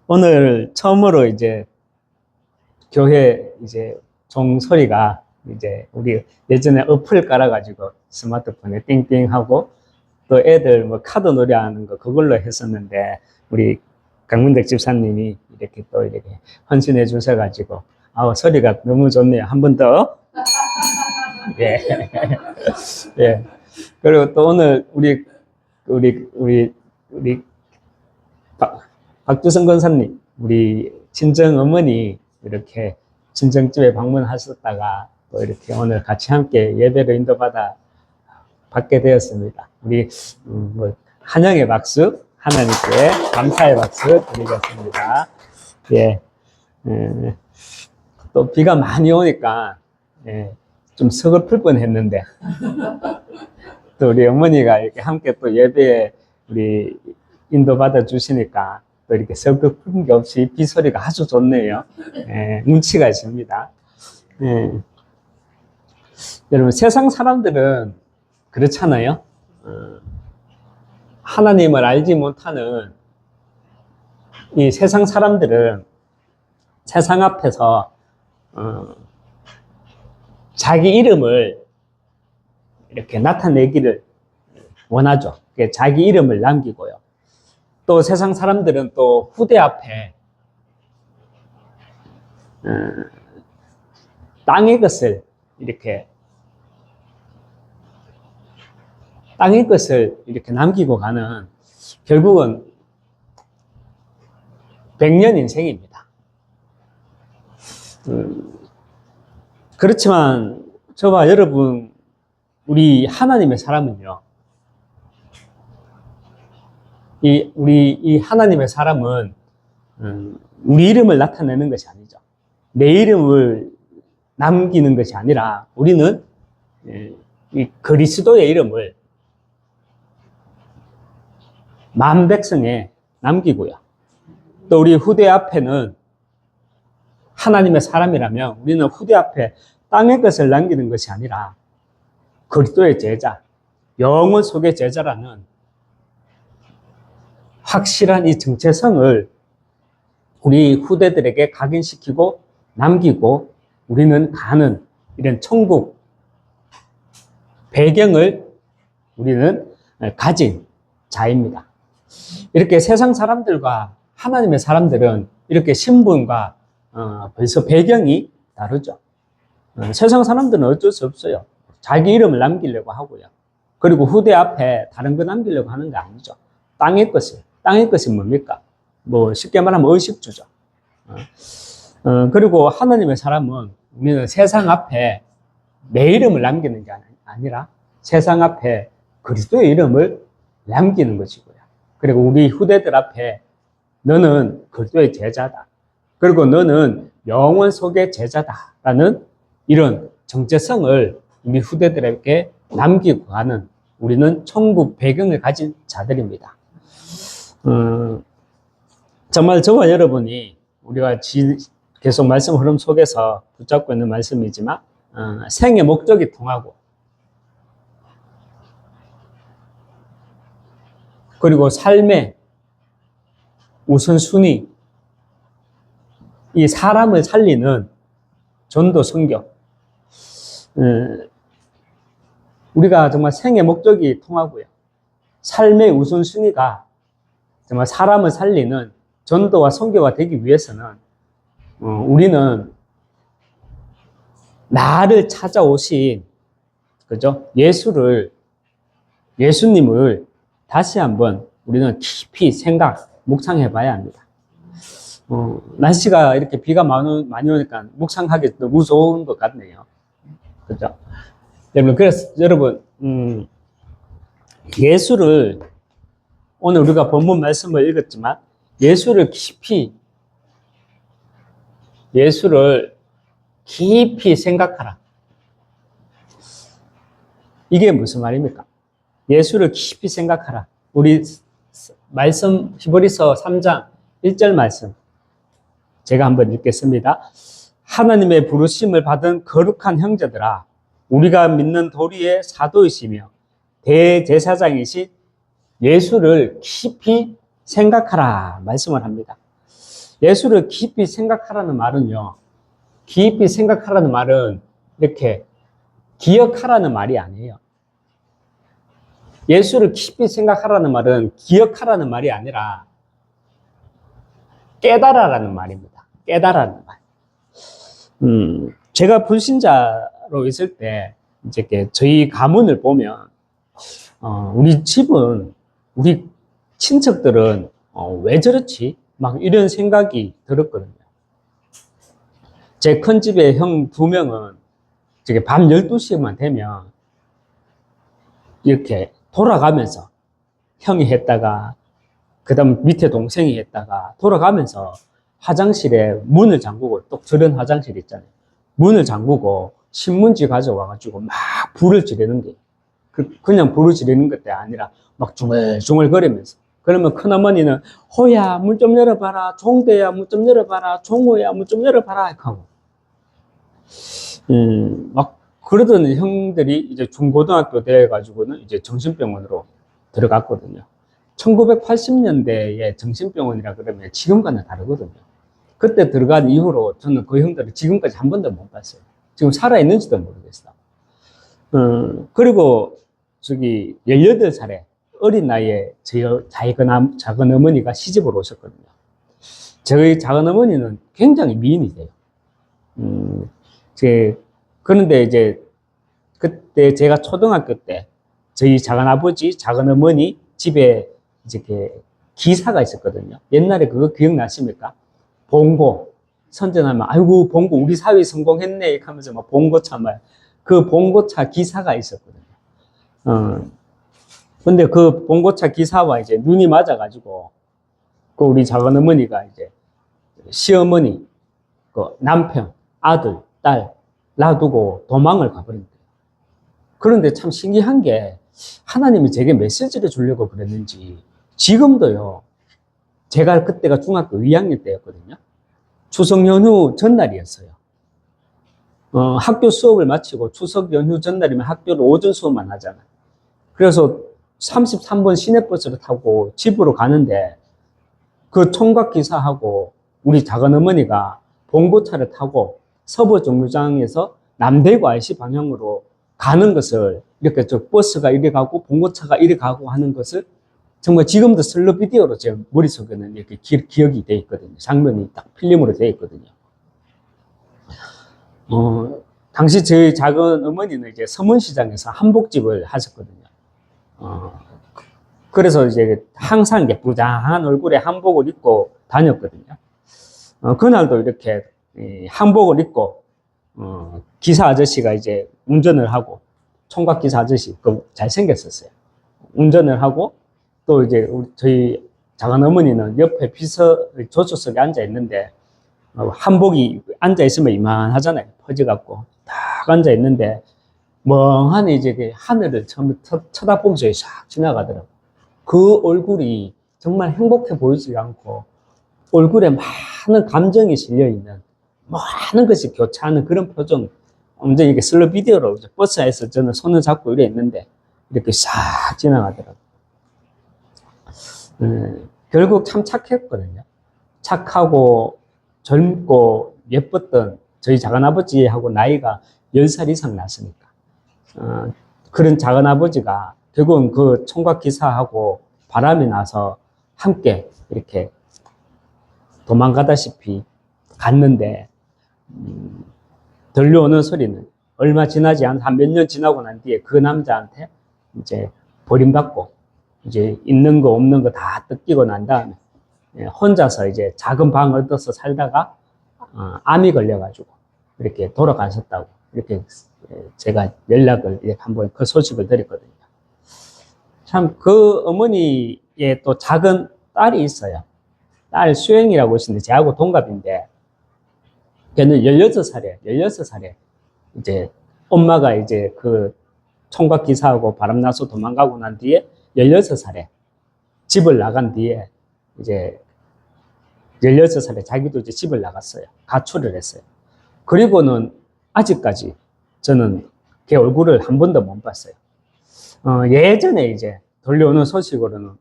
오늘 처음으로 이제 교회 이제 종소리가 이제 우리 예전에 어플 깔아가지고 스마트폰에 띵띵하고 또 애들 뭐 카드 놀이하는 거 그걸로 했었는데 우리 강문택 집사님이 이렇게 또 이렇게 헌신해 주셔가지고 소리가 너무 좋네요. 한 번 더. 예. 예. 그리고 또 오늘 우리 박주성 권사님, 우리 친정 어머니 이렇게 친정집에 방문하셨다가 또 이렇게 오늘 같이 함께 예배로 받게 되었습니다. 우리 한영의 박수, 하나님께 감사의 박수 드리겠습니다. 예. 또 비가 많이 오니까 좀 서글플 뻔했는데 또 우리 어머니가 이렇게 함께 또 예배에 우리 인도받아 주시니까 또 이렇게 서글픈 게 없이 비소리가 아주 좋네요. 운치가 있습니다. 여러분, 세상 사람들은 그렇잖아요. 하나님을 알지 못하는 이 세상 사람들은 세상 앞에서 자기 이름을 이렇게 나타내기를 원하죠. 자기 이름을 남기고요. 또 세상 사람들은 또 후대 앞에 땅의 것을 이렇게 남기고 가는 결국은 100년 인생입니다. 그렇지만 저와 여러분, 우리 하나님의 사람은요, 이 하나님의 사람은 우리 이름을 나타내는 것이 아니죠. 내 이름을 남기는 것이 아니라 우리는 이 그리스도의 이름을 만 백성에 남기고요. 또 우리 후대 앞에는 하나님의 사람이라면 우리는 후대 앞에 땅의 것을 남기는 것이 아니라 그리스도의 제자, 영원 속의 제자라는 확실한 이 정체성을 우리 후대들에게 각인시키고 남기고 우리는 가는 이런 천국 배경을 우리는 가진 자입니다. 이렇게 세상 사람들과 하나님의 사람들은 이렇게 신분과 벌써 배경이 다르죠. 세상 사람들은 어쩔 수 없어요. 자기 이름을 남기려고 하고요. 그리고 후대 앞에 다른 거 남기려고 하는 게 아니죠. 땅의 것이 뭡니까? 쉽게 말하면 의식주죠. 그리고 하나님의 사람은 우리는 세상 앞에 내 이름을 남기는 게 아니라 세상 앞에 그리스도의 이름을 남기는 것이고요. 그리고 우리 후대들 앞에 너는 그리스도의 제자다. 그리고 너는 영원 속의 제자다라는 이런 정체성을 우리 후대들에게 남기고 가는 우리는 천국 배경을 가진 자들입니다. 정말 저와 여러분이 우리가 계속 말씀 흐름 속에서 붙잡고 있는 말씀이지만 생의 목적이 통하고 그리고 삶의 우선순위, 이 사람을 살리는 전도 선교, 우리가 정말 생의 목적이 통하고요. 삶의 우선순위가 정말 사람을 살리는 전도와 선교가 되기 위해서는 우리는 나를 찾아오신 그죠? 예수님을 다시 한번 우리는 깊이 묵상해 봐야 합니다. 날씨가 이렇게 비가 많이 오니까 묵상하기 너무 무서운 것 같네요. 그죠? 그래서 여러분, 오늘 우리가 본문 말씀을 읽었지만, 예수를 깊이 생각하라. 이게 무슨 말입니까? 예수를 깊이 생각하라. 우리 말씀, 히브리서 3장 1절 말씀. 제가 한번 읽겠습니다. 하나님의 부르심을 받은 거룩한 형제들아, 우리가 믿는 도리의 사도이시며 대제사장이신 예수를 깊이 생각하라 말씀을 합니다. 예수를 깊이 생각하라는 말은요, 깊이 생각하라는 말은 이렇게 기억하라는 말이 아니에요. 예수를 깊이 생각하라는 말은 기억하라는 말이 아니라 깨달아라는 말입니다. 깨달아라는 말. 제가 불신자로 있을 때, 이제 저희 가문을 보면, 우리 집은, 우리 친척들은, 왜 저렇지? 막 이런 생각이 들었거든요. 제 큰 집에 형 2명은 저게 밤 12시만 되면 이렇게 돌아가면서 형이 했다가, 그 다음 밑에 동생이 했다가 돌아가면서 화장실에 문을 잠그고, 또 저런 화장실 있잖아요. 문을 잠그고 신문지 가져와가지고 막 불을 지르는 게, 그냥 불을 지르는 것도 아니라 막 중얼중얼 거리면서. 그러면 큰어머니는 호야 문 좀 열어봐라, 종대야 문 좀 열어봐라, 종호야 문 좀 열어봐라 하고 막 그러던 형들이 이제 중고등학교 돼가지고는 이제 정신병원으로 들어갔거든요. 1980년대에 정신병원이라 그러면 지금과는 다르거든요. 그때 들어간 이후로 저는 그 형들을 지금까지 한 번도 못 봤어요. 지금 살아있는지도 모르겠어. 그리고 저기 18살에 어린 나이에 저희 작은 어머니가 시집을 오셨거든요. 저희 작은 어머니는 굉장히 미인이세요. 그런데 이제 그때 제가 초등학교 때 저희 작은 아버지, 작은 어머니 집에 이제 기사가 있었거든요. 옛날에 그거 기억나십니까? 봉고 선전하면 아이고 봉고 우리 사위 성공했네 하면서 막 봉고차 말, 그 봉고차 기사가 있었거든요. 근데 그 봉고차 기사와 이제 눈이 맞아가지고 그 우리 작은 어머니가 이제 시어머니, 그 남편, 아들, 딸 놔두고 도망을 가버린 거예요. 그런데 참 신기한 게 하나님이 제게 메시지를 주려고 그랬는지 지금도요. 제가 그때가 중학교 2학년 때였거든요. 추석 연휴 전날이었어요. 학교 수업을 마치고 추석 연휴 전날이면 학교를 오전 수업만 하잖아요. 그래서 33번 시내버스를 타고 집으로 가는데 그 총각 기사하고 우리 작은 어머니가 봉고차를 타고 서부 정류장에서 남대구 IC 방향으로 가는 것을 이렇게 저 버스가 이리 가고 봉고차가 이리 가고 하는 것을 정말 지금도 슬로 비디오로 제 머릿속에는 이렇게 기억이 돼 있거든요. 장면이 딱 필름으로 돼 있거든요. 당시 저희 작은 어머니는 이제 서문시장에서 한복집을 하셨거든요. 그래서 이제 항상 이제 부장한 얼굴에 한복을 입고 다녔거든요. 그날도 이렇게 한복을 입고, 기사 아저씨가 이제 운전을 하고, 총각 기사 아저씨, 잘생겼었어요. 운전을 하고, 또 이제 저희 작은 어머니는 옆에 조수석에 앉아 있는데, 한복이 앉아 있으면 이만하잖아요. 퍼져갖고. 딱 앉아 있는데, 멍하니 이제 하늘을 처음 쳐다보면서 싹 지나가더라고요. 그 얼굴이 정말 행복해 보이지 않고, 얼굴에 많은 감정이 실려있는, 많은 것이 교차하는 그런 표정, 완전 이렇게 슬로 비디오로 버스에서 저는 손을 잡고 이래 있는데, 이렇게 싹 지나가더라고요. 결국 참 착했거든요. 착하고 젊고 예뻤던 저희 작은아버지하고 나이가 10살 이상 났으니까. 그런 작은아버지가 결국은 그 총각 기사하고 바람이 나서 함께 이렇게 도망가다시피 갔는데, 들려오는 소리는 얼마 지나지 한 몇 년 지나고 난 뒤에 그 남자한테 이제 버림받고 이제 있는 거 없는 거 다 뜯기고 난 다음에 혼자서 이제 작은 방 얻어서 살다가 암이 걸려가지고 이렇게 돌아가셨다고 이렇게 제가 연락을 한번 그 소식을 드렸거든요. 참 그 어머니의 또 작은 딸이 있어요. 딸 수영이라고 있는데 저하고 동갑인데 걔는 16살에 이제 엄마가 이제 그 총각 기사하고 바람나서 도망가고 난 뒤에 16살에 집을 나간 뒤에 이제 16살에 자기도 이제 집을 나갔어요. 가출을 했어요. 그리고는 아직까지 저는 걔 얼굴을 한 번도 못 봤어요. 예전에 이제 들려오는 소식으로는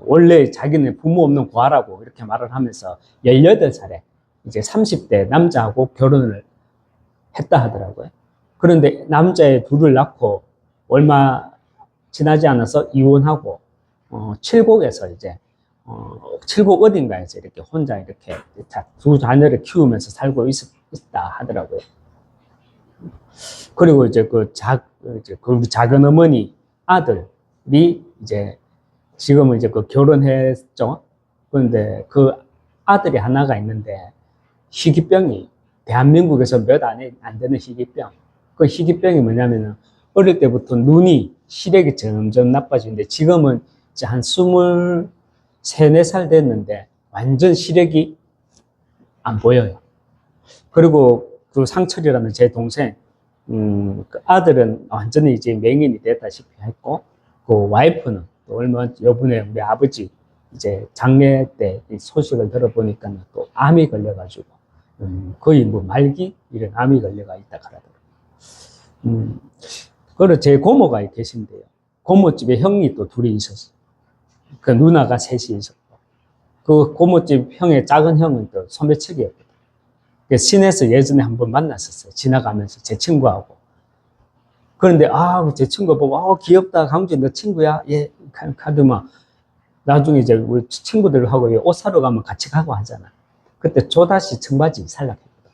원래 자기는 부모 없는 고아라고 이렇게 말을 하면서 18살에 이제 30대 남자하고 결혼을 했다 하더라고요. 그런데 남자애 둘을 낳고 얼마 지나지 않아서 이혼하고 칠곡에서 이제 칠곡 어딘가에서 이렇게 혼자 이렇게 두 자녀를 키우면서 살고 있다 하더라고요. 그리고 이제 그 작은 어머니 아들이 이제 지금은 이제 그 결혼했죠. 그런데 그 아들이 하나가 있는데 희귀병이 대한민국에서 몇 안 되는 희귀병. 그 희귀병이 뭐냐면은 어릴 때부터 눈이 시력이 점점 나빠지는데 지금은 이제 한 23, 4살 됐는데 완전 시력이 안 보여요. 그리고 그 상철이라는 제 동생, 그 아들은 완전히 이제 맹인이 됐다시피 했고, 그 와이프는 또 얼마 요번에 우리 아버지 이제 장례 때 소식을 들어보니까 또 암이 걸려가지고, 거의 뭐 말기 이런 암이 걸려가 있다 그러더라고요. 그리고 제 고모가 계신데요. 고모집에 형이 또 둘이 있었어요. 그 누나가 셋이 있었고, 그 고모집 형의 작은 형은 또 소매치기였거든요. 시내에서 예전에 한번 만났었어요. 지나가면서 제 친구하고. 그런데 제 친구 보고 귀엽다. 강주희 너 친구야? 예. 카드만 나중에 이제 우리 친구들하고 옷 사러 가면 같이 가고 하잖아. 그때 쪼다시 청바지 살락했거든.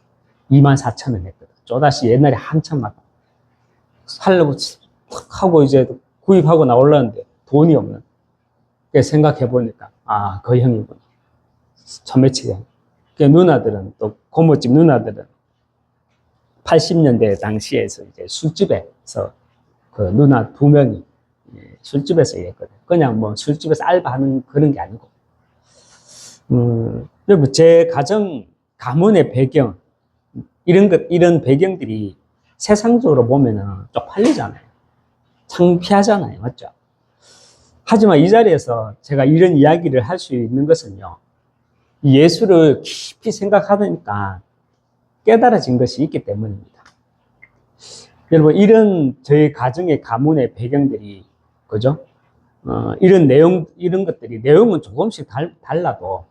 24,000원 했거든. 쪼다시 옛날에 한참 막 살려고 하고 이제 구입하고 나올라는데 돈이 없는. 그래서 생각해보니까 그 형이구나. 소매치기. 그 누나들은 또 고모집 누나들은 80년대 당시에서 이제 술집에서 그 누나 2명이 술집에서 일했거든요. 그냥 뭐 술집에서 알바하는 그런 게 아니고. 여러분 제 가문의 배경 이런 배경들이 세상적으로 보면은 쪽팔리잖아요. 창피하잖아요, 맞죠? 하지만 이 자리에서 제가 이런 이야기를 할 수 있는 것은요. 예수를 깊이 생각하니까 깨달아진 것이 있기 때문입니다. 여러분, 이런 저희 가문의 배경들이, 그죠? 이런 것들이, 내용은 조금씩 달라도,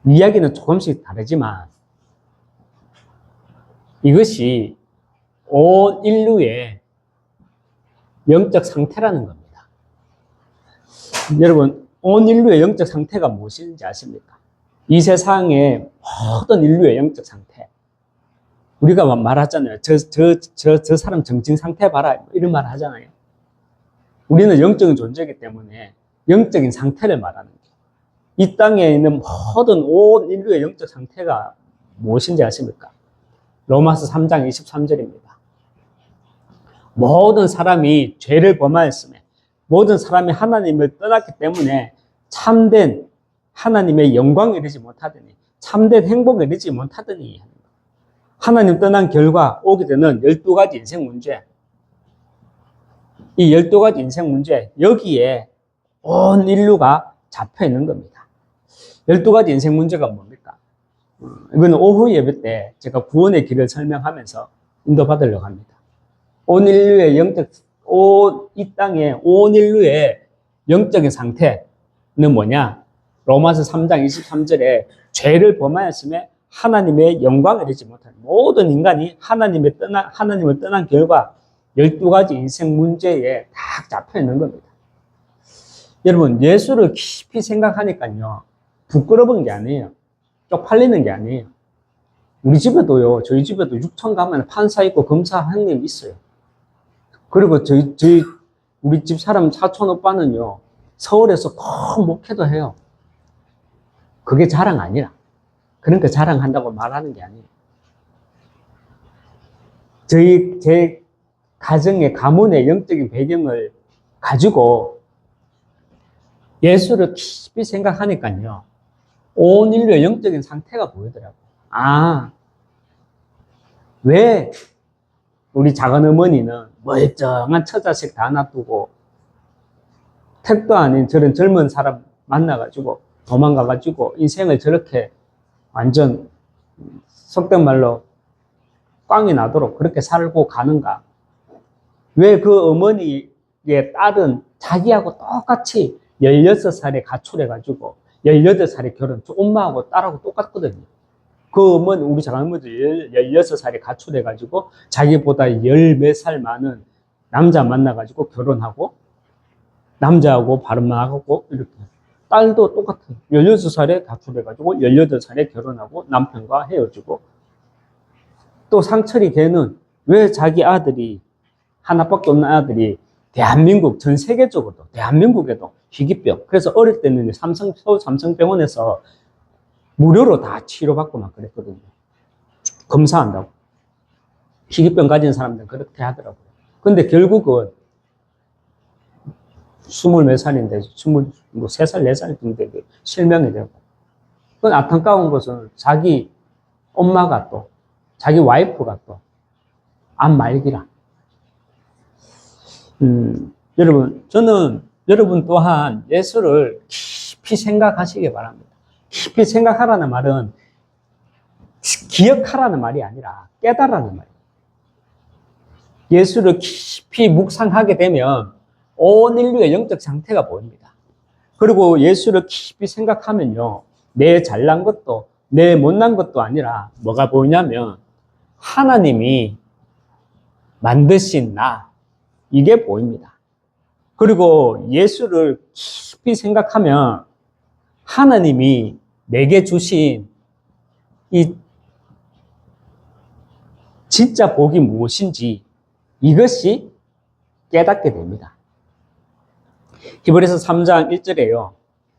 이야기는 조금씩 다르지만, 이것이 온 인류의 영적 상태라는 겁니다. 여러분, 온 인류의 영적 상태가 무엇인지 아십니까? 이 세상의 모든 인류의 영적 상태. 우리가 말하잖아요. 저 사람 정신 상태 봐라. 이런 말 하잖아요. 우리는 영적인 존재이기 때문에 영적인 상태를 말하는 거예요. 이 땅에 있는 모든 온 인류의 영적 상태가 무엇인지 아십니까? 로마서 3장 23절입니다. 모든 사람이 죄를 범하였으며 모든 사람이 하나님을 떠났기 때문에 참된 하나님의 영광을 이루지 못하더니 참된 행복을 이루지 못하더니 하나님 떠난 결과 오게 되는 12가지 인생 문제. 이 12가지 인생 문제, 여기에 온 인류가 잡혀 있는 겁니다. 12가지 인생 문제가 뭡니까? 이거는 오후 예배 때 제가 구원의 길을 설명하면서 인도받으려고 합니다. 이 땅의 온 인류의 영적인 상태는 뭐냐? 로마서 3장 23절에 죄를 범하였음에 하나님의 영광을 이루지 못한 모든 인간이 하나님을 떠난 결과 12가지 인생 문제에 딱 잡혀 있는 겁니다. 여러분, 예수를 깊이 생각하니까요, 부끄러운 게 아니에요. 쪽팔리는 게 아니에요. 우리 집에도요, 저희 집에도 육천 가면 판사 있고 검사 형님 있어요. 그리고 우리 집 사람 사촌 오빠는요, 서울에서 꼭 목회도 해요. 그게 자랑 아니라. 그러니까 자랑한다고 말하는 게 아니에요. 제 가문의 영적인 배경을 가지고 예수를 깊이 생각하니까요, 온 인류의 영적인 상태가 보이더라고요. 왜 우리 작은 어머니는 멀쩡한 처자식 다 놔두고 택도 아닌 저런 젊은 사람 만나가지고 도망가가지고 인생을 저렇게 완전 속된 말로 꽝이 나도록 그렇게 살고 가는가? 왜 그 어머니 왕의 딸은 자기하고 똑같이 16살에 가출해가지고 18살에 결혼, 엄마하고 딸하고 똑같거든요. 그 어머니, 우리 장모도 16살에 가출해가지고 자기보다 열 몇 살 많은 남자 만나가지고 결혼하고 남자하고 바람하고 이렇게. 딸도 똑같아요. 16살에 가출해가지고 18살에 결혼하고 남편과 헤어지고. 또 상철이 걔는 왜 자기 아들이 하나밖에 없는 아들이 대한민국 전 세계적으로도 대한민국에도 희귀병. 그래서 어릴 때는 서울 삼성병원에서 무료로 다 치료받고 막 그랬거든요. 검사한다고. 희귀병 가진 사람들은 그렇게 하더라고요. 근데 결국은 20몇 살인데 23살, 4살 정도 실명이 되고. 그건 안타까운 것은 자기 엄마가 또 자기 와이프가 또 암 말기라. 여러분, 저는 여러분 또한 예수를 깊이 생각하시기 바랍니다. 깊이 생각하라는 말은 기억하라는 말이 아니라 깨달으라는 말이에요. 예수를 깊이 묵상하게 되면 온 인류의 영적 상태가 보입니다. 그리고 예수를 깊이 생각하면요, 내 잘난 것도 내 못난 것도 아니라 뭐가 보이냐면 하나님이 만드신 나, 이게 보입니다. 그리고 예수를 깊이 생각하면 하나님이 내게 주신 이 진짜 복이 무엇인지 이것이 깨닫게 됩니다. 히브리서 3장 1절에요.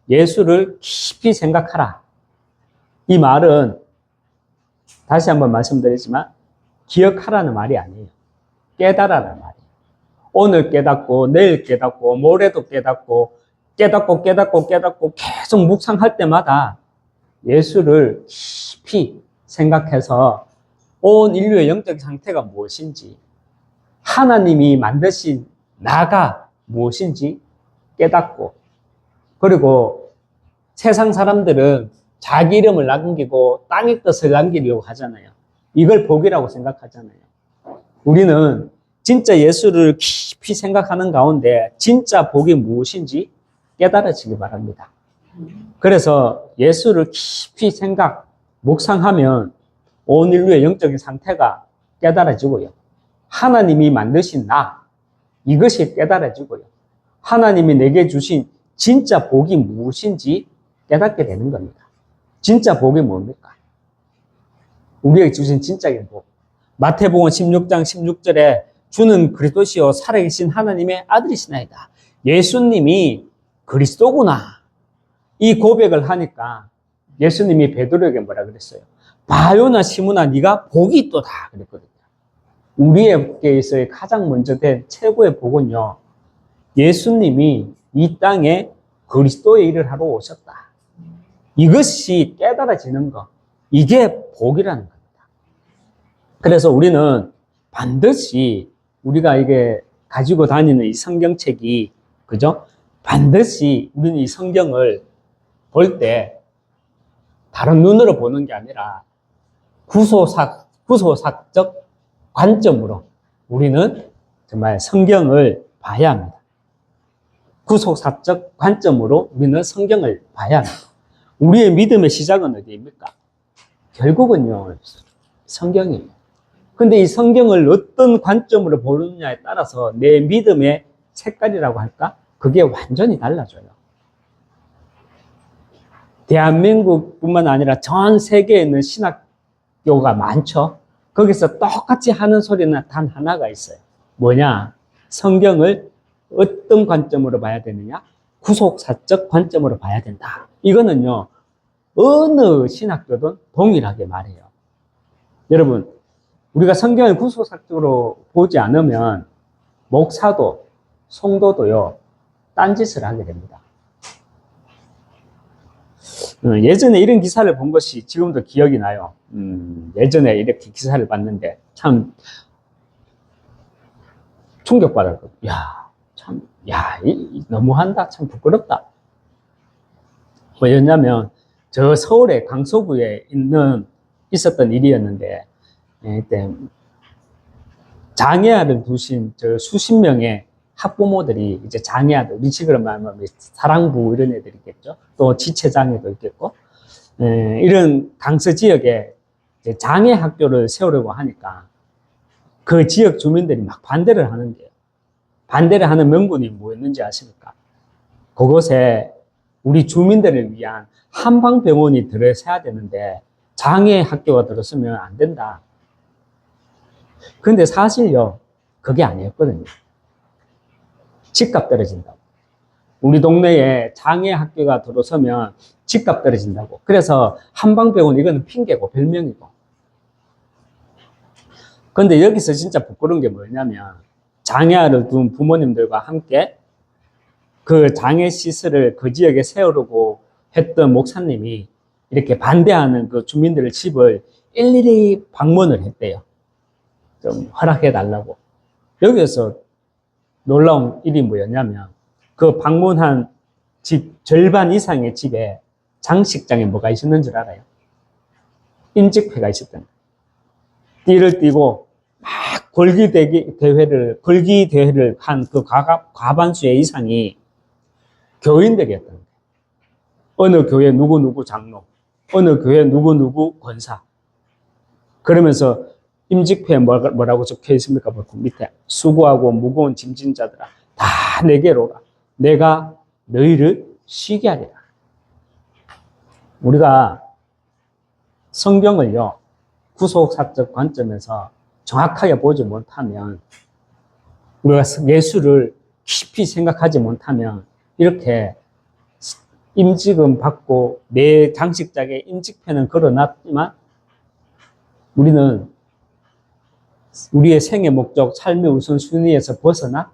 예수를 깊이 생각하라. 이 말은 다시 한번 말씀드리지만 기억하라는 말이 아니에요. 깨달아라는 말이에요. 오늘 깨닫고 내일 깨닫고 모레도 깨닫고 계속 묵상할 때마다 예수를 깊이 생각해서 온 인류의 영적 상태가 무엇인지, 하나님이 만드신 나가 무엇인지 깨닫고, 그리고 세상 사람들은 자기 이름을 남기고 땅의 뜻을 남기려고 하잖아요. 이걸 복이라고 생각하잖아요. 우리는 진짜 예수를 깊이 생각하는 가운데 진짜 복이 무엇인지 깨달아지기 바랍니다. 그래서 예수를 깊이 묵상하면 온 인류의 영적인 상태가 깨달아지고요. 하나님이 만드신 나, 이것이 깨달아지고요. 하나님이 내게 주신 진짜 복이 무엇인지 깨닫게 되는 겁니다. 진짜 복이 뭡니까? 우리에게 주신 진짜의 복. 마태복음 16장 16절에 주는 그리스도시요 살아계신 하나님의 아들이시나이다. 예수님이 그리스도구나. 이 고백을 하니까 예수님이 베드로에게 뭐라 그랬어요? 바요나 시므나 네가 복이 있도다 그랬거든요. 우리에게서의 가장 먼저 된 최고의 복은요, 예수님이 이 땅에 그리스도의 일을 하러 오셨다. 이것이 깨달아지는 것, 이게 복이라는 겁니다. 그래서 우리는 반드시 우리가 이게 가지고 다니는 이 성경책이, 그죠? 반드시 우리는 이 성경을 볼 때 다른 눈으로 보는 게 아니라 구소사적 관점으로 우리는 정말 성경을 봐야 합니다. 구속사적 관점으로 우리는 성경을 봐야 합니다. 우리의 믿음의 시작은 어디입니까? 결국은요, 성경이에요. 근데 이 성경을 어떤 관점으로 보느냐에 따라서 내 믿음의 색깔이라고 할까? 그게 완전히 달라져요. 대한민국뿐만 아니라 전 세계에 있는 신학교가 많죠. 거기서 똑같이 하는 소리는 단 하나가 있어요. 뭐냐? 성경을 어떤 관점으로 봐야 되느냐? 구속사적 관점으로 봐야 된다. 이거는요, 어느 신학교든 동일하게 말해요. 여러분, 우리가 성경을 구속사적으로 보지 않으면 목사도 성도도요, 딴짓을 하게 됩니다. 예전에 이런 기사를 본 것이 지금도 기억이 나요. 예전에 이렇게 기사를 봤는데 참 충격받았거든요. 너무한다. 참 부끄럽다. 뭐였냐면, 저 서울의 강서구에 있었던 일이었는데, 그때 장애아를 두신 저 수십 명의 학부모들이 이제 장애아들, 우리 지금 말하면 사랑부 이런 애들이 있겠죠. 또 지체장애도 있겠고, 이런 강서 지역에 이제 장애 학교를 세우려고 하니까 그 지역 주민들이 막 반대를 하는 게요. 반대를 하는 명분이 뭐였는지 아십니까? 그곳에 우리 주민들을 위한 한방병원이 들어서야 되는데 장애 학교가 들어서면 안 된다. 근데 사실요, 그게 아니었거든요. 집값 떨어진다고. 우리 동네에 장애 학교가 들어서면 집값 떨어진다고. 그래서 한방병원, 이거는 핑계고 별명이고. 근데 여기서 진짜 부끄러운 게 뭐냐면, 장애아를 둔 부모님들과 함께 그 장애 시설을 그 지역에 세우려고 했던 목사님이 이렇게 반대하는 그 주민들의 집을 일일이 방문을 했대요. 좀 허락해 달라고. 여기서 놀라운 일이 뭐였냐면, 그 방문한 집 절반 이상의 집에 장식장에 뭐가 있었는 줄 알아요? 임직회가 있었던 거예요. 띠를 띠고 막 걸기 대회를 한 그 과반수의 이상이 교인들이었던 거예요. 어느 교회 누구 장로, 어느 교회 누구 권사. 그러면서 임직표에 뭐라고 적혀 있습니까? 보통 밑에 수고하고 무거운 짐진 자들아 다 내게로 오라. 내가 너희를 쉬게 하리라. 우리가 성경을요, 구속사적 관점에서 정확하게 보지 못하면, 우리가 예수를 깊이 생각하지 못하면 이렇게 임직은 받고 내 장식장에 임직표는 걸어놨지만 우리는 우리의 생의 목적, 삶의 우선순위에서 벗어나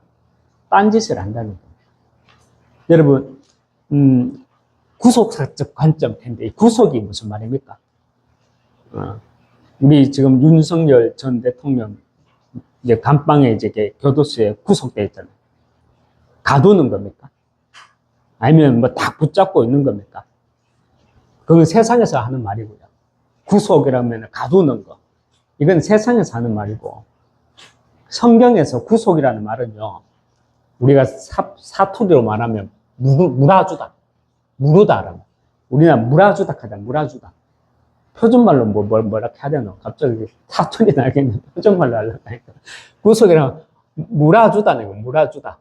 딴짓을 한다는 겁니다. 여러분, 구속사적 관점 텐데, 구속이 무슨 말입니까? 우리 지금 윤석열 전 대통령 이제 감방에 이제 교도소에 구속되어 있잖아요. 가두는 겁니까? 아니면 뭐 딱 붙잡고 있는 겁니까? 그건 세상에서 하는 말이고요. 구속이라면 가두는 거. 이건 세상에서 하는 말이고, 성경에서 구속이라는 말은요, 우리가 사투리로 말하면 물어주다. 무르다라고. 우리는 물어주다 하자, 물어주다. 표준말로 뭐라 해야 되나? 갑자기 사투리 나겠네. 표준말로 하려고 하니까. 구속이라면 물어주다는 거, 물어주다.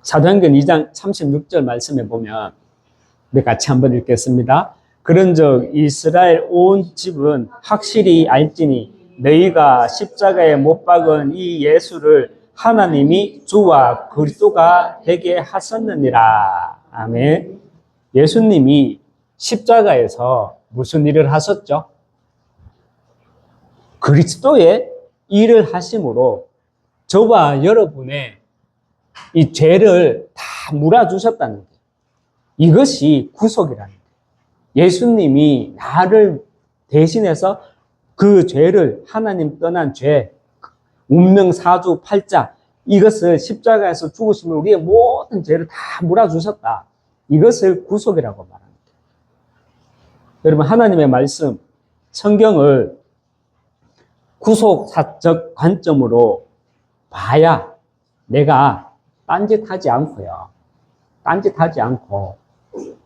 사도행전 2장 36절 말씀에 보면, 우리 같이 한번 읽겠습니다. 그런즉 이스라엘 온 집은 확실히 알지니 너희가 십자가에 못 박은 이 예수를 하나님이 주와 그리스도가 되게 하셨느니라. 아멘. 예수님이 십자가에서 무슨 일을 하셨죠? 그리스도의 일을 하심으로 저와 여러분의 이 죄를 다 물어주셨다는 거예요. 이것이 구속이라는 거예요. 예수님이 나를 대신해서 그 죄를, 하나님 떠난 죄, 운명 사주 팔자, 이것을 십자가에서 죽으시면 우리의 모든 죄를 다 물어주셨다. 이것을 구속이라고 말합니다. 여러분, 하나님의 말씀, 성경을 구속사적 관점으로 봐야 내가 딴짓하지 않고요. 딴짓하지 않고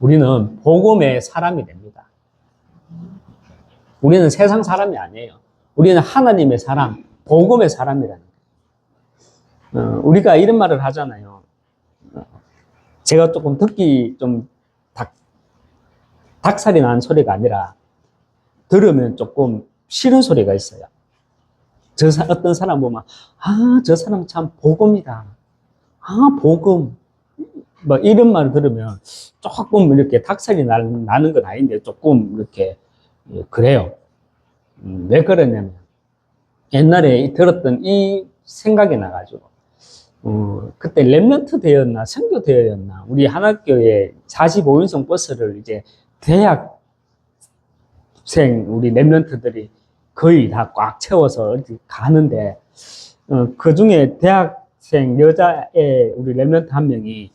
우리는 복음의 사람이 됩니다. 우리는 세상 사람이 아니에요. 우리는 하나님의 사람, 복음의 사람이라는 거예요. 우리가 이런 말을 하잖아요. 제가 조금 듣기 좀 닭살이 나는 소리가 아니라 들으면 조금 싫은 소리가 있어요. 어떤 사람 보면, 저 사람 참 복음이다. 복음. 뭐 이런 말을 들으면 조금 이렇게 닭살이 나는 건 아닌데 조금 이렇게 그래요. 왜 그러냐면 옛날에 들었던 이 생각이 나가지고 그때 렘넌트 대회였나 선교 대회였나 우리 한학교에 45인승 버스를 이제 대학생 우리 렘넌트들이 거의 다 꽉 채워서 어디 가는데 그 중에 대학생 여자애 우리 렘넌트 한 명이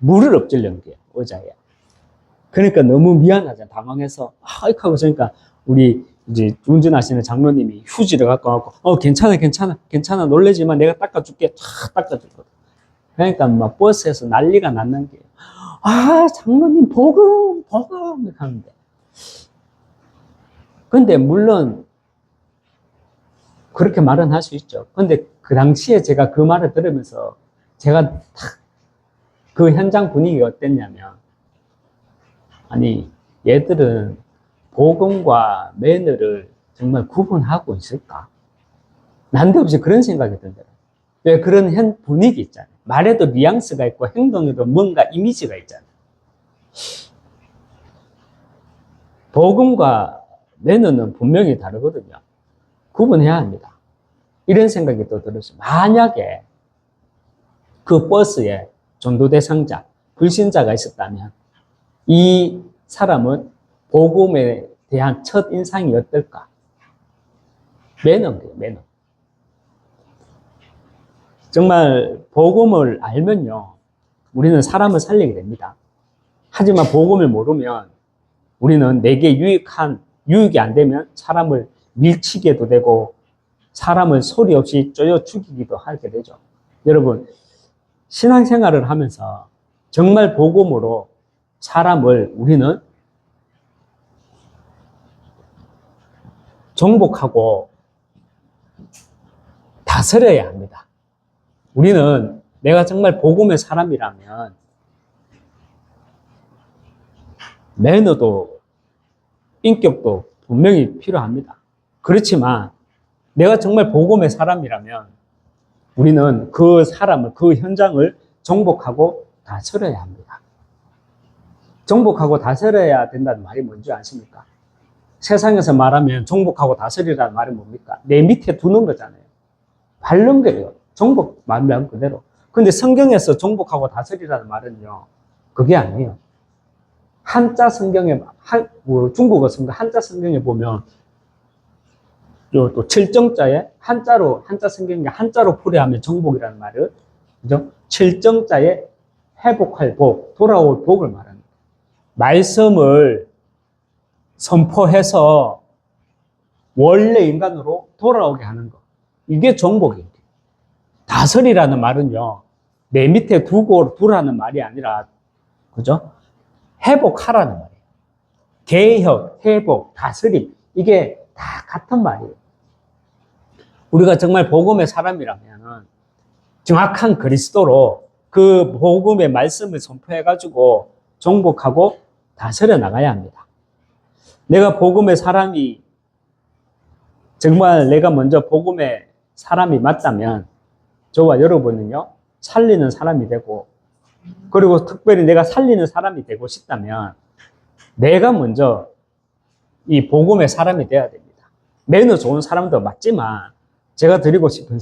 물을 엎질른 거예요, 의자에. 그러니까 너무 미안하잖아, 당황해서. 이렇게 하고 있으니까 우리 이제 운전하시는 장로님이 휴지를 갖고 와서 괜찮아 놀래지 마 내가 닦아줄게 탁 닦아줬거든. 그러니까 막 버스에서 난리가 났는 게 장로님 복음 이렇게 하는데 근데 물론 그렇게 말은 할 수 있죠. 근데 그 당시에 제가 그 말을 들으면서 제가 탁 그 현장 분위기가 어땠냐면 아니 얘들은 복음과 매너를 정말 구분하고 있을까? 난데없이 그런 생각이 들더라고요. 왜 그런 분위기 있잖아요. 말에도 뉘앙스가 있고 행동에도 뭔가 이미지가 있잖아요. 복음과 매너는 분명히 다르거든요. 구분해야 합니다. 이런 생각이 또 들었어요. 만약에 그 버스에 전도 대상자, 불신자가 있었다면 이 사람은 복음에 대한 첫 인상이 어떨까? 매너인데요, 매너. 정말 복음을 알면요, 우리는 사람을 살리게 됩니다. 하지만 복음을 모르면 우리는 내게 유익이 안 되면 사람을 밀치게도 되고 사람을 소리 없이 쪼여 죽이기도 하게 되죠. 여러분, 신앙생활을 하면서 정말 복음으로 사람을 우리는 정복하고 다스려야 합니다. 우리는 내가 정말 복음의 사람이라면 매너도 인격도 분명히 필요합니다. 그렇지만 내가 정말 복음의 사람이라면 우리는 그 사람을, 그 현장을 정복하고 다스려야 합니다. 정복하고 다스려야 된다는 말이 뭔지 아십니까? 세상에서 말하면 정복하고 다스리라는 말이 뭡니까? 내 밑에 두는 거잖아요. 밟는 거예요. 정복 말 그대로. 근데 성경에서 정복하고 다스리라는 말은요, 그게 아니에요. 한자 성경에, 중국어 성경, 한자 성경에 보면 또 칠정자에 한자 성경에 한자로 풀이하면 정복이라는 말을, 그죠? 칠정자에 회복할 복, 돌아올 복을 말합니다. 말씀을 선포해서 원래 인간으로 돌아오게 하는 것. 이게 정복이에요. 다스리라는 말은요, 내 밑에 두라는 말이 아니라, 그죠? 회복하라는 말이에요. 개혁, 회복, 다스림. 이게 다 같은 말이에요. 우리가 정말 복음의 사람이라면 정확한 그리스도로 그 복음의 말씀을 선포해가지고 정복하고 다스려 나가야 합니다. 내가 복음의 사람이, 정말 내가 먼저 복음의 사람이 맞다면 저와 여러분은요, 살리는 사람이 되고, 그리고 특별히 내가 살리는 사람이 되고 싶다면 내가 먼저 이 복음의 사람이 되어야 됩니다. 매너 좋은 사람도 맞지만 제가 드리고 싶은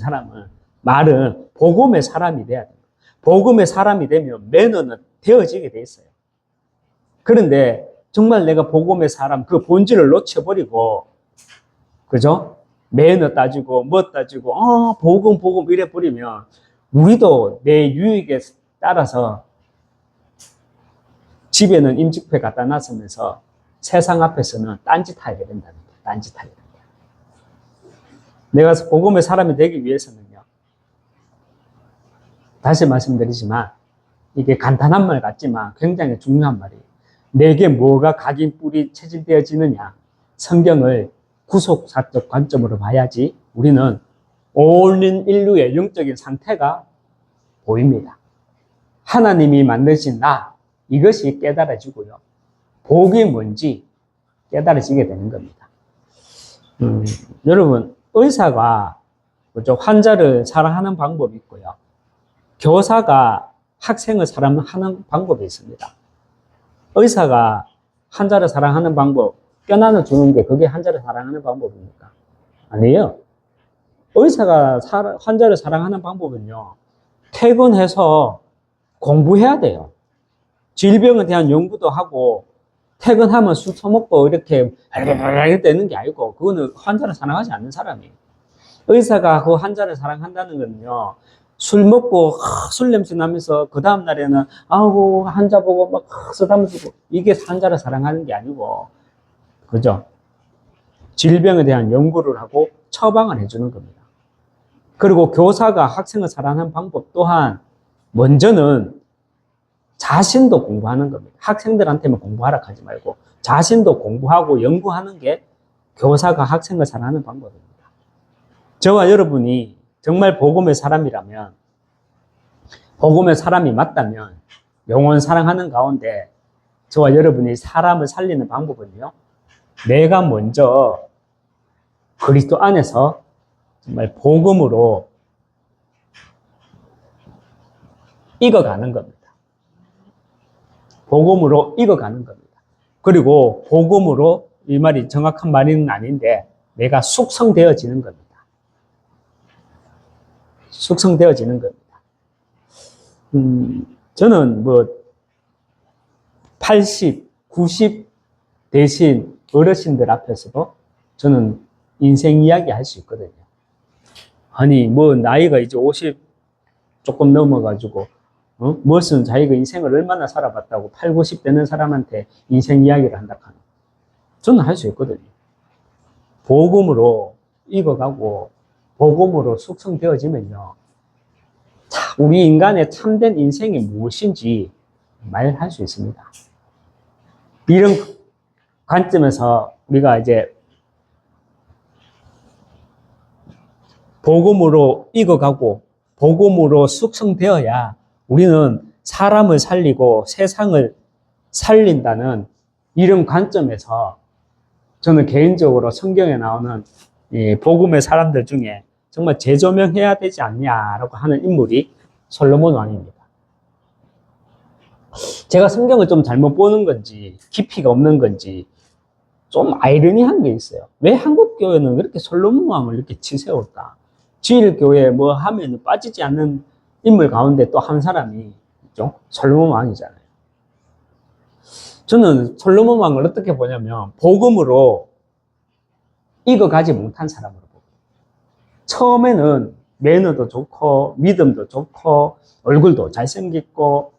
말은 복음의 사람이 돼야 됩니다. 복음의 사람이 되면 매너는 되어지게 돼 있어요. 그런데 정말 내가 복음의 사람, 그 본질을 놓쳐버리고, 그죠? 매너 따지고, 뭐 따지고, 복음 이래 버리면 우리도 내 유익에 따라서 집에는 임직회 갖다 놨으면서 세상 앞에서는 딴짓하게 된답니다. 딴짓하게 된다. 내가 복음의 사람이 되기 위해서는요, 다시 말씀드리지만 이게 간단한 말 같지만 굉장히 중요한 말이에요. 내게 뭐가 각인 뿌리 체질되어지느냐, 성경을 구속사적 관점으로 봐야지 우리는 온 인류의 영적인 상태가 보입니다. 하나님이 만드신 나, 이것이 깨달아지고요, 복이 뭔지 깨달아지게 되는 겁니다. 여러분, 의사가 환자를 사랑하는 방법이 있고요, 교사가 학생을 사랑하는 방법이 있습니다. 의사가 환자를 사랑하는 방법, 뼈나눠 주는 게 그게 환자를 사랑하는 방법입니까? 아니에요. 의사가 환자를 사랑하는 방법은요, 퇴근해서 공부해야 돼요. 질병에 대한 연구도 하고, 퇴근하면 술 처먹고 이렇게 되는 게 아니고, 그거는 환자를 사랑하지 않는 사람이에요. 의사가 그 환자를 사랑한다는 건요, 술 먹고 술 냄새 나면서 그 다음 날에는 아우 환자 보고 막 쓰다듬고, 이게 환자를 사랑하는 게 아니고, 그죠? 질병에 대한 연구를 하고 처방을 해주는 겁니다. 그리고 교사가 학생을 살아가는 방법 또한 먼저는 자신도 공부하는 겁니다. 학생들한테만 공부하라 하지 말고 자신도 공부하고 연구하는 게 교사가 학생을 살아가는 방법입니다. 저와 여러분이 정말 복음의 사람이라면, 복음의 사람이 맞다면 영혼 사랑하는 가운데 저와 여러분이 사람을 살리는 방법은요, 내가 먼저 그리스도 안에서 정말 복음으로 익어가는 겁니다. 복음으로 익어가는 겁니다. 그리고 복음으로, 이 말이 정확한 말은 아닌데, 내가 숙성되어지는 겁니다. 숙성되어지는 겁니다. 저는 80, 90 대신 어르신들 앞에서도 저는 인생 이야기 할 수 있거든요. 아니, 나이가 이제 50 조금 넘어가지고, 무엇은 자기가 인생을 얼마나 살아봤다고 8, 90 되는 사람한테 인생 이야기를 한다 하는. 저는 할 수 있거든요. 복음으로 익어가고, 복음으로 숙성되어지면요, 우리 인간의 참된 인생이 무엇인지 말할 수 있습니다. 이런 관점에서 우리가 이제 복음으로 익어가고 복음으로 숙성되어야 우리는 사람을 살리고 세상을 살린다는 이런 관점에서 저는 개인적으로 성경에 나오는 이 복음의 사람들 중에 정말 재조명해야 되지 않냐라고 하는 인물이 솔로몬 왕입니다. 제가 성경을 좀 잘못 보는 건지 깊이가 없는 건지 좀 아이러니한 게 있어요. 왜 한국 교회는 이렇게 솔로몬 왕을 이렇게 치세웠다? 주일 교회 하면 빠지지 않는 인물 가운데 또 한 사람이 있죠? 솔로몬 왕이잖아요. 저는 솔로몬 왕을 어떻게 보냐면 복음으로 익어가지 못한 사람으로 보고, 처음에는 매너도 좋고 믿음도 좋고 얼굴도 잘생겼고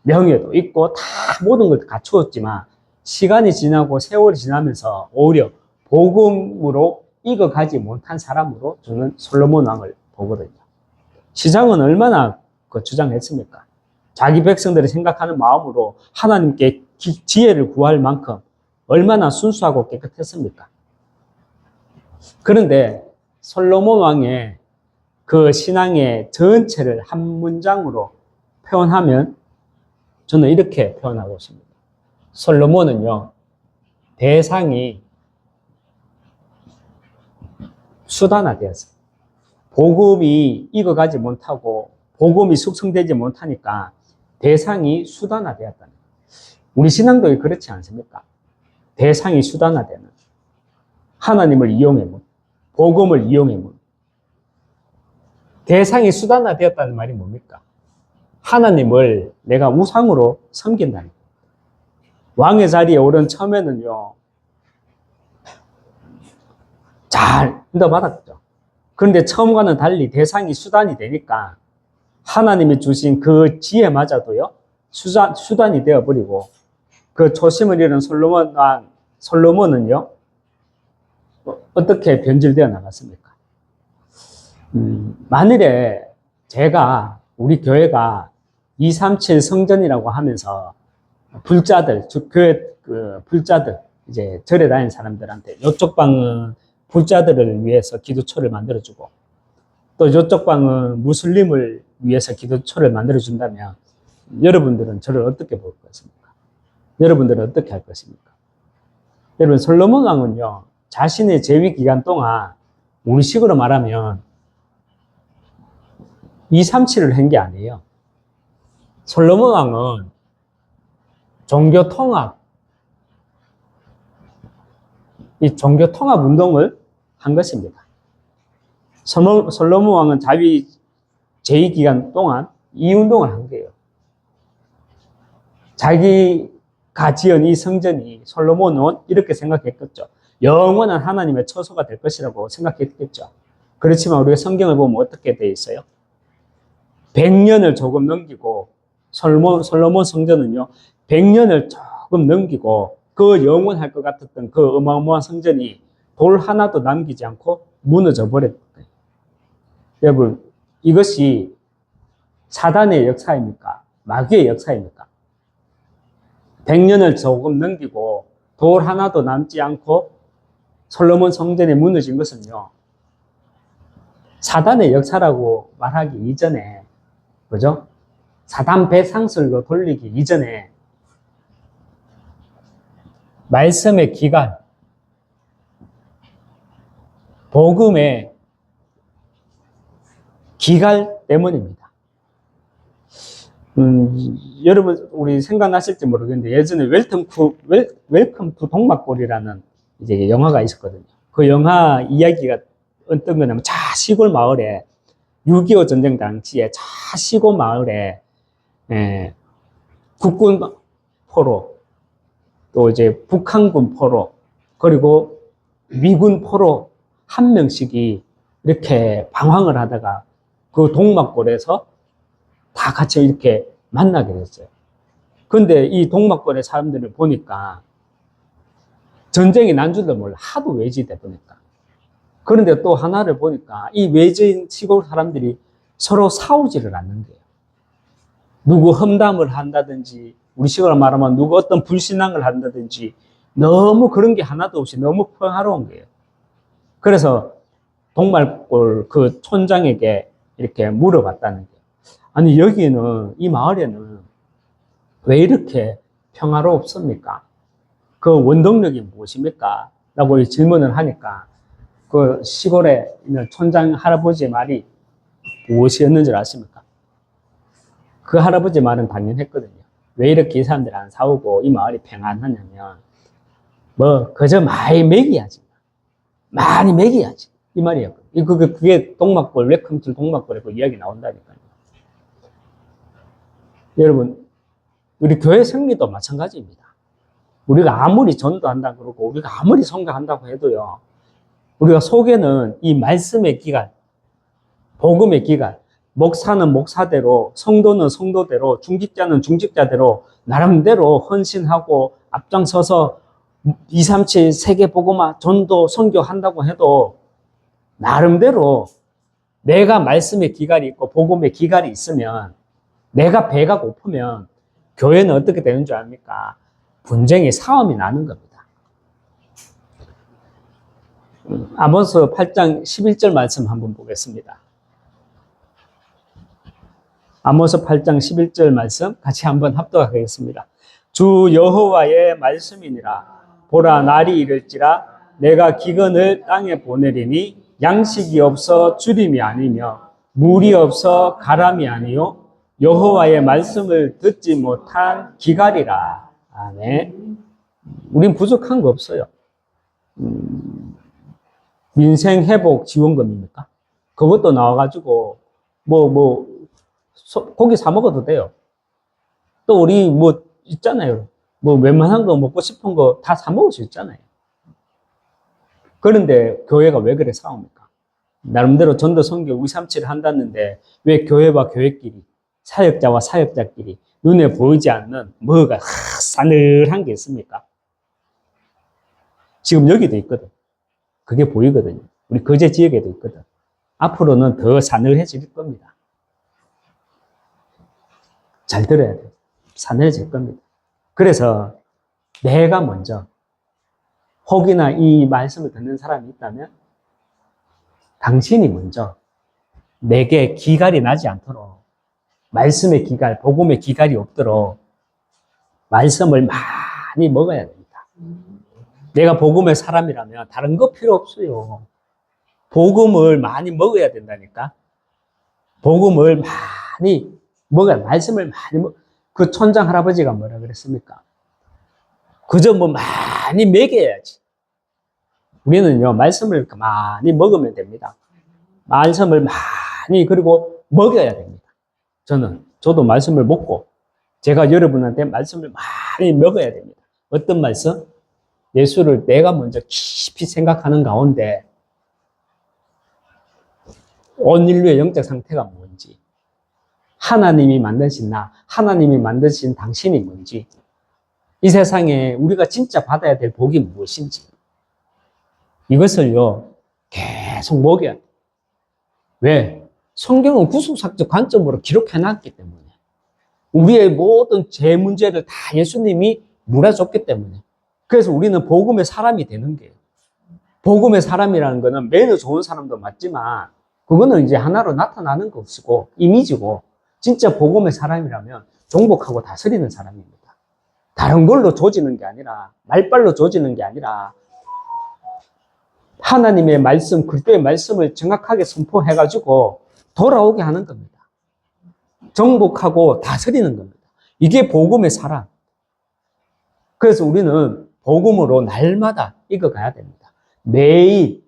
명예도 있고 다 모든 걸 갖추었지만 시간이 지나고 세월이 지나면서 오히려 복음으로 익어가지 못한 사람으로 저는 솔로몬 왕을 보거든요. 시장은 얼마나 주장했습니까? 자기 백성들이 생각하는 마음으로 하나님께 지혜를 구할 만큼 얼마나 순수하고 깨끗했습니까? 그런데 솔로몬 왕의 그 신앙의 전체를 한 문장으로 표현하면 저는 이렇게 표현하고 있습니다. 솔로몬은요, 대상이 수단화되었어요. 복음이 익어가지 못하고 복음이 숙성되지 못하니까 대상이 수단화되었다는 거예요. 우리 신앙도 그렇지 않습니까? 대상이 수단화되는, 하나님을 이용해문, 복음을 이용해문. 대상이 수단화되었다는 말이 뭡니까? 하나님을 내가 우상으로 섬긴다는 거예요. 왕의 자리에 오른 처음에는요, 잘 인도받았죠. 그런데 처음과는 달리 대상이 수단이 되니까 하나님이 주신 그 지혜마저도요, 수단이 되어버리고, 그 초심을 잃은 솔로몬은요, 어떻게 변질되어 나갔습니까? 만일에 우리 교회가 237 성전이라고 하면서 불자들, 교회 불자들, 이제 절에 다니는 사람들한테 이쪽 방은 불자들을 위해서 기도처를 만들어주고 또 이쪽 방은 무슬림을 위해서 기도처를 만들어준다면 여러분들은 저를 어떻게 볼 것입니까? 여러분들은 어떻게 할 것입니까? 여러분, 솔로몬 왕은요, 자신의 재위 기간 동안 우리식으로 말하면 237을 한 게 아니에요. 솔로몬 왕은 종교 통합 운동을 한 것입니다. 솔로몬 왕은 자기 재위 기간 동안 이 운동을 한 거예요. 자기가 지은 이 성전이, 솔로몬은 이렇게 생각했겠죠. 영원한 하나님의 처소가 될 것이라고 생각했겠죠. 그렇지만 우리가 성경을 보면 어떻게 되어 있어요? 100년을 조금 넘기고, 솔로몬 성전은요, 100년을 조금 넘기고 그 영원할 것 같았던 그 어마어마한 성전이 돌 하나도 남기지 않고 무너져 버렸다. 여러분, 이것이 사단의 역사입니까? 마귀의 역사입니까? 100년을 조금 넘기고 돌 하나도 남지 않고 솔로몬 성전이 무너진 것은요, 사단의 역사라고 말하기 이전에, 그죠? 사단 배상설로 돌리기 이전에 말씀의 기간, 복음의 기갈 때문입니다. 여러분, 우리 생각나실지 모르겠는데, 예전에 웰컴 투 동막골이라는 이제 영화가 있었거든요. 그 영화 이야기가 어떤 거냐면, 시골 마을에, 6.25 전쟁 당시에 시골 마을에, 국군 포로, 또 이제 북한군 포로, 그리고 미군 포로 한 명씩이 이렇게 방황을 하다가 그 동막골에서 다 같이 이렇게 만나게 됐어요. 근데 이 동막골의 사람들을 보니까 전쟁이 난 줄도 몰라. 하도 외지대 보니까. 그런데 또 하나를 보니까 이 외지인 시골 사람들이 서로 싸우지를 않는 거예요. 누구 험담을 한다든지, 우리 식으로 말하면 누구 어떤 불신앙을 한다든지, 너무 그런 게 하나도 없이 너무 평화로운 거예요. 그래서 동말골 그 촌장에게 이렇게 물어봤다는 거예요. 아니, 여기는, 이 마을에는 왜 이렇게 평화롭습니까? 그 원동력이 무엇입니까? 라고 질문을 하니까 그 시골에 있는 촌장 할아버지의 말이 무엇이었는지 아십니까? 그 할아버지 말은 당연했거든요. 왜 이렇게 이 사람들이 안 싸우고 이 마을이 평안하냐면, 그저 많이 먹여야지. 많이 먹여야지. 이 말이었거든요. 그게 동막골, 웰컴 투 동막골에 그 이야기 나온다니까요. 여러분, 우리 교회 생리도 마찬가지입니다. 우리가 아무리 전도한다고 그러고, 우리가 아무리 성가한다고 해도요, 우리가 속에는 이 말씀의 기간, 복음의 기간, 목사는 목사대로, 성도는 성도대로, 중직자는 중직자대로, 나름대로 헌신하고 앞장서서 237 세계 복음화 전도 선교한다고 해도, 나름대로 내가 말씀의 기갈이 있고 복음의 기갈이 있으면, 내가 배가 고프면 교회는 어떻게 되는 줄 압니까? 분쟁이 싸움이 나는 겁니다. 아모스 8장 11절 말씀 한번 보겠습니다. 아모스 8장 11절 말씀 같이 한번 합독하겠습니다. 주 여호와의 말씀이니라. 보라, 날이 이를지라 내가 기근을 땅에 보내리니 양식이 없어 주림이 아니며 물이 없어 가람이 아니요 여호와의 말씀을 듣지 못한 기갈이라. 아멘. 우린 부족한 거 없어요. 민생회복 지원금입니까? 그것도 나와가지고 고기 사 먹어도 돼요. 또 우리 있잖아요. 웬만한 거 먹고 싶은 거 다 사 먹을 수 있잖아요. 그런데 교회가 왜 그래 싸웁니까? 나름대로 전도 선교 237을 한다는데 왜 교회와 교회끼리, 사역자와 사역자끼리 눈에 보이지 않는 뭐가 싸늘한 게 있습니까? 지금 여기도 있거든. 그게 보이거든요. 우리 거제 지역에도 있거든. 앞으로는 더 싸늘해질 겁니다. 잘 들어야 돼요. 싸늘해질 겁니다. 그래서 내가 먼저 혹이나 이 말씀을 듣는 사람이 있다면 당신이 먼저 내게 기갈이 나지 않도록, 말씀의 기갈, 복음의 기갈이 없도록 말씀을 많이 먹어야 됩니다. 내가 복음의 사람이라면 다른 거 필요 없어요. 복음을 많이 먹어야 된다니까. 복음을 많이 먹어야, 말씀을 많이 그 촌장 할아버지가 뭐라 그랬습니까? 그저 많이 먹여야지. 우리는요, 말씀을 많이 먹으면 됩니다. 말씀을 많이, 그리고 먹여야 됩니다. 저도 말씀을 먹고, 제가 여러분한테 말씀을 많이 먹어야 됩니다. 어떤 말씀? 예수를 내가 먼저 깊이 생각하는 가운데, 온 인류의 영적 상태가 뭔지, 하나님이 만드신 나, 하나님이 만드신 당신이 뭔지, 이 세상에 우리가 진짜 받아야 될 복이 무엇인지, 이것을요, 계속 먹여야 돼. 왜? 성경은 구속사적 관점으로 기록해놨기 때문에. 우리의 모든 죄 문제를 다 예수님이 물어줬기 때문에. 그래서 우리는 복음의 사람이 되는 거예요. 복음의 사람이라는 거는 매너 좋은 사람도 맞지만, 그거는 이제 하나로 나타나는 거 없고, 이미지고, 진짜 복음의 사람이라면 정복하고 다스리는 사람입니다. 다른 걸로 조지는 게 아니라, 말빨로 조지는 게 아니라, 하나님의 말씀, 그리스도의 말씀을 정확하게 선포해가지고 돌아오게 하는 겁니다. 정복하고 다스리는 겁니다. 이게 복음의 사람. 그래서 우리는 복음으로 날마다 익어가야 됩니다. 매일,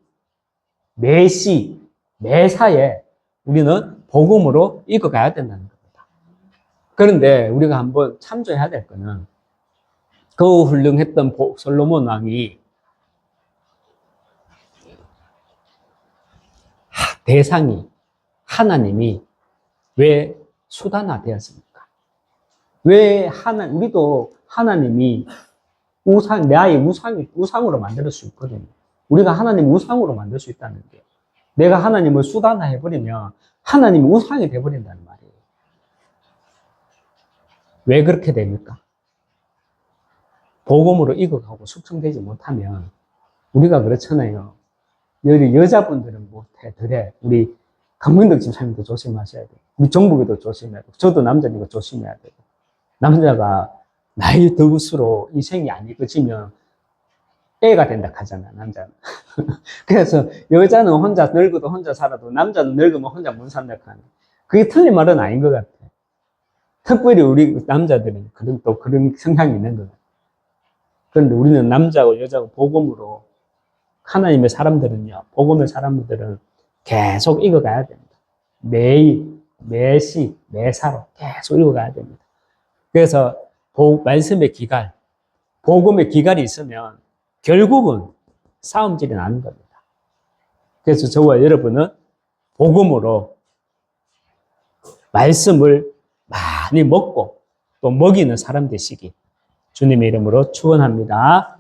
매시, 매사에 우리는 복음으로 익어가야 된다는 겁니다. 그런데 우리가 한번 참조해야 될 거는 그 훌륭했던 솔로몬 왕이 대상이 하나님이 왜 수단화 되었습니까? 왜 우리도 하나님이 나의 우상으로 만들 수 있거든요. 우리가 하나님 우상으로 만들 수 있다는 게. 내가 하나님을 수단화해버리면 하나님이 우상이 돼버린다는 말이에요. 왜 그렇게 됩니까? 복음으로 익어가고 숙성되지 못하면 우리가 그렇잖아요. 여기 여자분들은 못해. 그래. 우리 강민덕 집사님도 조심하셔야 돼요. 우리 정복이도 조심해야 돼요. 저도 남자니까 조심해야 돼요. 남자가 나이 들수록 인생이 안 익어지면 애가 된다 하잖아, 남자는. 그래서 여자는 혼자 늙어도 혼자 살아도 남자는 늙으면 혼자 못 산다 하는. 그게 틀린 말은 아닌 것 같아. 특별히 우리 남자들은 또 그런 성향이 있는 것 같아. 그런데 우리는 남자고 여자고 복음으로 하나님의 사람들은요, 복음의 사람들은 계속 익어가야 됩니다. 매일, 매시, 매사로 계속 익어가야 됩니다. 그래서 말씀의 기갈, 복음의 기갈이 있으면 결국은 싸움질이 나는 겁니다. 그래서 저와 여러분은 복음으로 말씀을 많이 먹고 또 먹이는 사람 되시기 주님의 이름으로 축원합니다.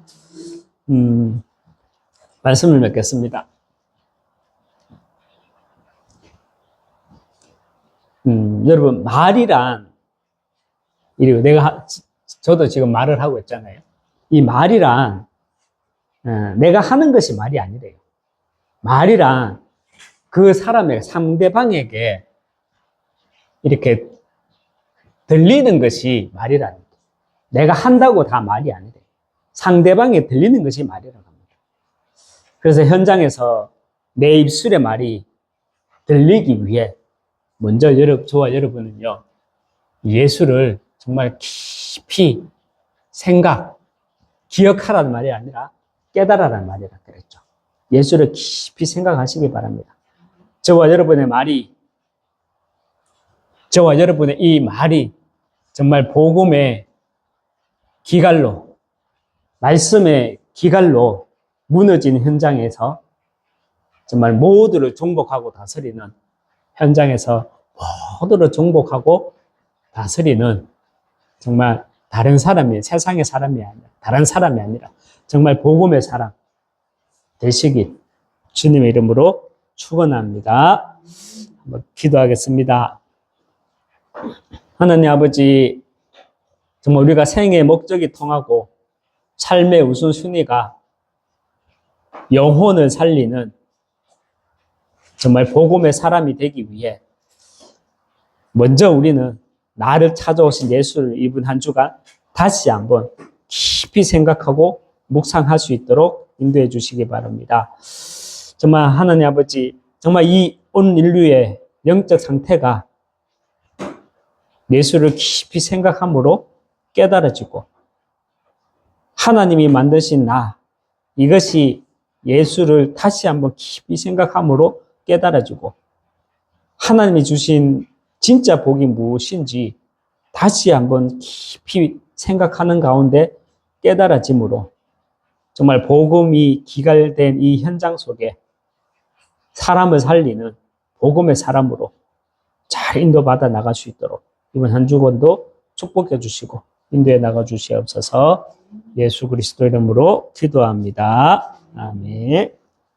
말씀을 맺겠습니다. 여러분, 말이란, 저도 지금 말을 하고 있잖아요. 이 말이란, 내가 하는 것이 말이 아니래요. 말이란 그 사람의 상대방에게 이렇게 들리는 것이 말이랍니다. 내가 한다고 다 말이 아니래요. 상대방에 들리는 것이 말이라고 합니다. 그래서 현장에서 내 입술의 말이 들리기 위해 먼저 저와 여러분은요, 예수를 정말 깊이 기억하라는 말이 아니라 깨달아라는 말이라 그랬죠. 예수를 깊이 생각하시기 바랍니다. 저와 여러분의 이 말이 정말 복음의 기갈로, 말씀의 기갈로 무너진 현장에서 정말 모두를 정복하고 다스리는 현장에서 모두를 정복하고 다스리는 정말 다른 사람이, 세상의 사람이 아니라, 다른 사람이 아니라 정말 복음의 사람 되시길 주님의 이름으로 축원합니다. 한번 기도하겠습니다. 하나님 아버지, 정말 우리가 생애의 목적이 통하고 삶의 우선순위가 영혼을 살리는 정말 복음의 사람이 되기 위해 먼저 우리는 나를 찾아오신 예수를 입은 한 주간 다시 한번 깊이 생각하고 묵상할 수 있도록 인도해 주시기 바랍니다. 정말 하나님 아버지, 정말 이 온 인류의 영적 상태가 예수를 깊이 생각함으로 깨달아지고 하나님이 만드신 이것이 예수를 다시 한번 깊이 생각함으로 깨달아지고 하나님이 주신 진짜 복이 무엇인지 다시 한번 깊이 생각하는 가운데 깨달아짐으로 정말 복음이 기갈된 이 현장 속에 사람을 살리는 복음의 사람으로 잘 인도받아 나갈 수 있도록 이번 한 주간도 축복해 주시고 인도해 나가 주시옵소서. 예수 그리스도 이름으로 기도합니다. 아멘.